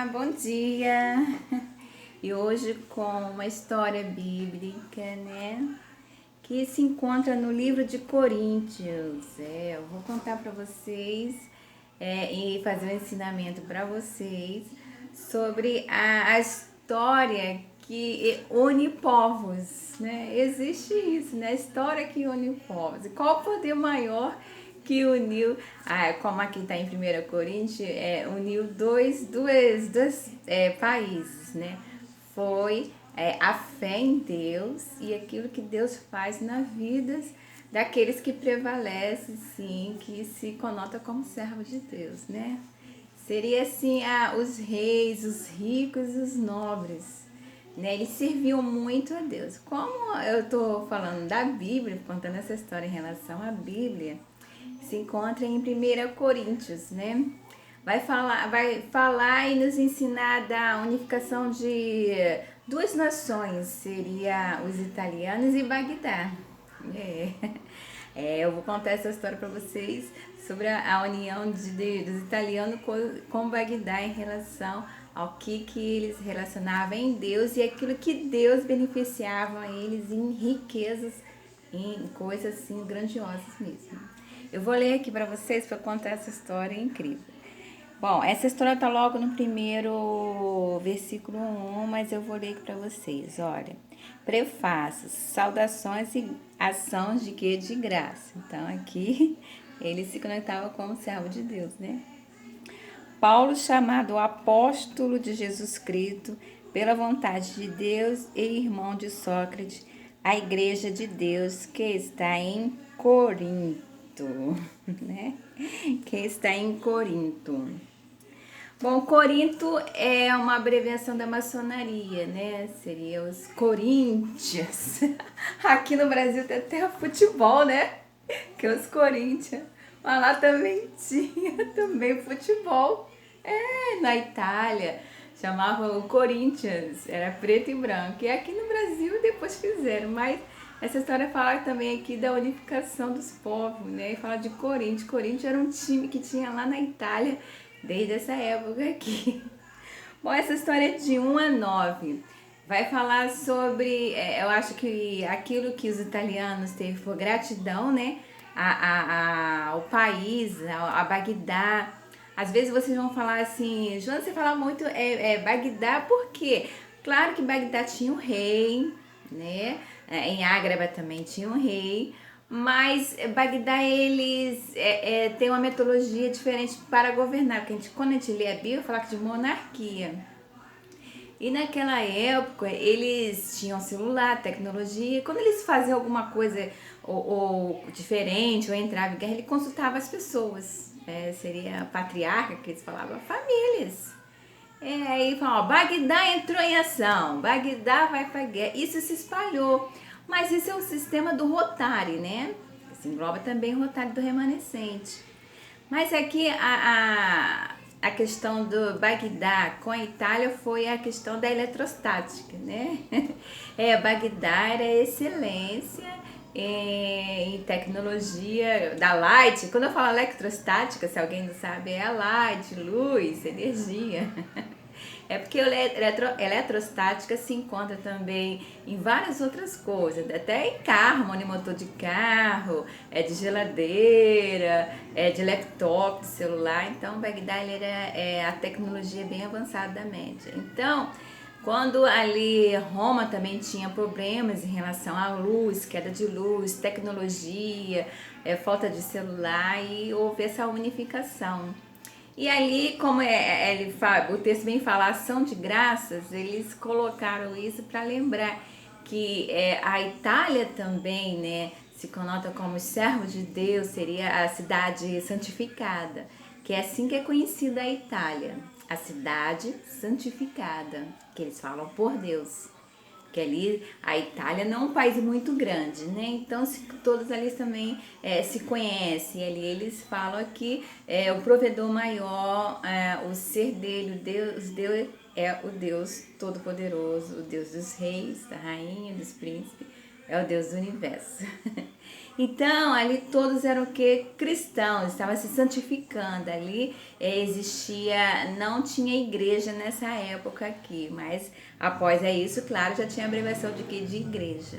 Olá, bom dia! E hoje com uma história bíblica, né? Que se encontra no livro de Coríntios. Eu vou contar para vocês e fazer um ensinamento para vocês sobre a história que une povos, né? Existe isso, né? A história que une povos. E qual o poder maior que uniu, como aqui está em 1 Coríntios, uniu dois países, né? Foi a fé em Deus e aquilo que Deus faz na vida daqueles que prevalecem, sim, que se conota como servos de Deus, né? Seria assim, os reis, os ricos e os nobres, né? Eles serviam muito a Deus. Como eu estou falando da Bíblia, contando essa história em relação à Bíblia, se encontra em 1 Coríntios, né? Vai falar e nos ensinar da unificação de duas nações, seria os italianos e Bagdá. É. Eu vou contar essa história para vocês sobre a união dos italianos com Bagdá em relação ao que eles relacionavam em Deus e aquilo que Deus beneficiava eles em riquezas, em coisas assim grandiosas mesmo. Eu vou ler aqui para vocês para contar essa história incrível. Bom, essa história está logo no primeiro versículo 1, mas eu vou ler aqui para vocês. Olha, prefácio, saudações e ações de que? De graça. Então aqui ele se conectava como servo de Deus, né? Paulo, chamado apóstolo de Jesus Cristo, pela vontade de Deus e irmão de Sócrates, a igreja de Deus que está em Corinto, né? Que está em Corinto. Bom, Corinto é uma abreviação da maçonaria, né? Seria os Corinthians. Aqui no Brasil tem até futebol, né? Que é os Corinthians. Mas lá também tinha também futebol. Na Itália chamava o Corinthians, era preto e branco. E aqui no Brasil depois fizeram, mas essa história fala também aqui da unificação dos povos, né? E fala de Corinthians. Corinthians era um time que tinha lá na Itália desde essa época aqui. Bom, essa história é de 1 a 9. Vai falar sobre, eu acho que aquilo que os italianos teve foi gratidão, né? Ao país, a Bagdá. Às vezes vocês vão falar assim, Joana, você fala muito Bagdá, por quê? Claro que Bagdá tinha um rei, né? Em Ágraba também tinha um rei, mas Bagdá eles têm uma metodologia diferente para governar, porque quando a gente lê a Bíblia, fala de monarquia. E naquela época eles tinham celular, tecnologia. Quando eles faziam alguma coisa ou diferente ou entravam em guerra, ele consultava as pessoas. Seria a patriarca que eles falavam, famílias. Aí falam, Bagdá entrou em ação, Bagdá vai pra guerra. Isso se espalhou. Mas isso é o sistema do Rotary, né? Isso engloba também o Rotary do remanescente. Mas aqui a questão do Bagdá com a Itália foi a questão da eletrostática, né? Bagdá era excelência em tecnologia da light. Quando eu falo eletrostática, se alguém não sabe, é a light, luz, energia. É porque eletrostática se encontra também em várias outras coisas, até em carro, monimotor de carro, de geladeira, de laptop, de celular. Então, Bagdá era a tecnologia bem avançada da média. Então, quando ali Roma também tinha problemas em relação à luz, queda de luz, tecnologia, falta de celular, e houve essa unificação. E ali, como o texto bem fala, ação de graças, eles colocaram isso para lembrar que a Itália também, né, se conota como servo de Deus, seria a cidade santificada, que é assim que é conhecida a Itália, a cidade santificada, que eles falam por Deus. Que ali a Itália não é um país muito grande, né? Então todos ali também se conhecem. Ali eles falam que o provedor maior, o ser dele, Deus é o Deus Todo-Poderoso, o Deus dos reis, da rainha, dos príncipes, é o Deus do universo. Então, ali todos eram o que? Cristãos, estavam se santificando. Ali existia, não tinha igreja nessa época aqui, mas após isso, claro, já tinha abreviação de quê? De igreja.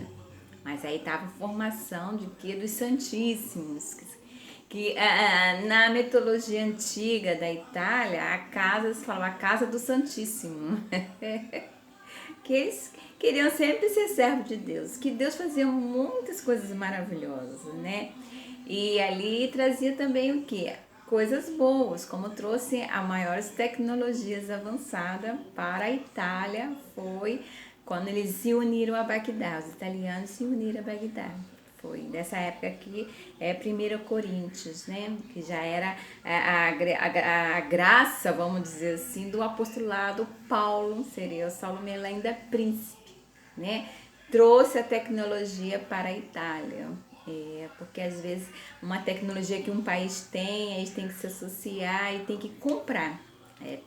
Mas aí estava a formação de quê? Dos Santíssimos. Que na mitologia antiga da Itália, a casa se falava a casa do Santíssimo. Que eles queriam sempre ser servos de Deus, que Deus fazia muitas coisas maravilhosas, né? E ali trazia também o que? Coisas boas, como trouxe as maiores tecnologias avançadas para a Itália, foi quando eles se uniram a Bagdá, os italianos se uniram a Bagdá. Foi nessa época aqui, 1 Coríntios, né? Que já era a graça, vamos dizer assim, do apostolado Paulo, seria o Saulo Melo ainda príncipe, né? Trouxe a tecnologia para a Itália. Porque às vezes uma tecnologia que um país tem, eles têm que se associar e tem que comprar.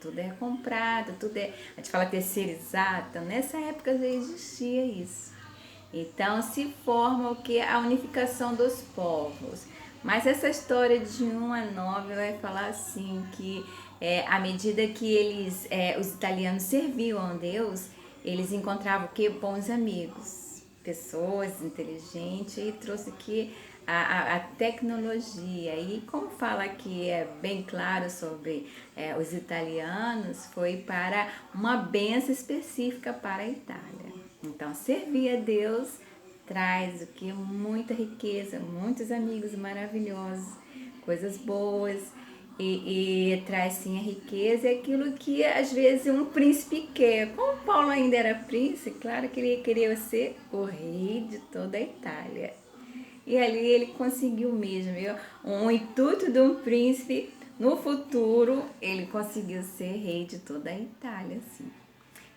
Tudo é comprado, a gente fala terceirizado, então nessa época já existia isso. Então se forma o que? A unificação dos povos. Mas essa história de 1 a 9 vai falar assim que à medida que os italianos serviam a Deus, eles encontravam o que? Bons amigos, pessoas inteligentes e trouxe aqui a tecnologia. E como fala aqui é bem claro sobre os italianos, foi para uma bênção específica para a Itália. Então, servir a Deus traz o que? Muita riqueza, muitos amigos maravilhosos, coisas boas e traz sim a riqueza e aquilo que às vezes um príncipe quer. Como Paulo ainda era príncipe, claro que ele queria ser o rei de toda a Itália. E ali ele conseguiu mesmo, viu? Um intuito de um príncipe, no futuro ele conseguiu ser rei de toda a Itália, sim.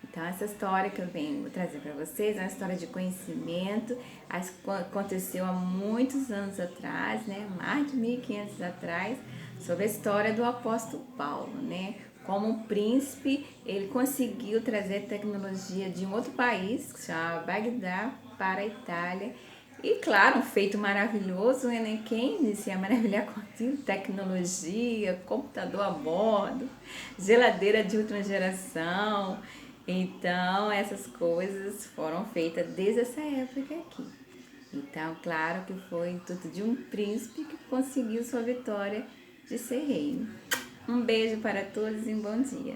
Então, essa história que eu venho trazer para vocês é uma história de conhecimento, aconteceu há muitos anos atrás, né? Mais de 1500 atrás, sobre a história do apóstolo Paulo, né? Como um príncipe, ele conseguiu trazer tecnologia de um outro país, que se chama Bagdá, para a Itália. E claro, um feito maravilhoso, né? Quem inicia a maravilhar com aquilo? Tecnologia, computador a bordo, geladeira de última geração. Então, essas coisas foram feitas desde essa época aqui. Então, claro que foi o intuito de um príncipe que conseguiu sua vitória de ser rei. Um beijo para todos e um bom dia.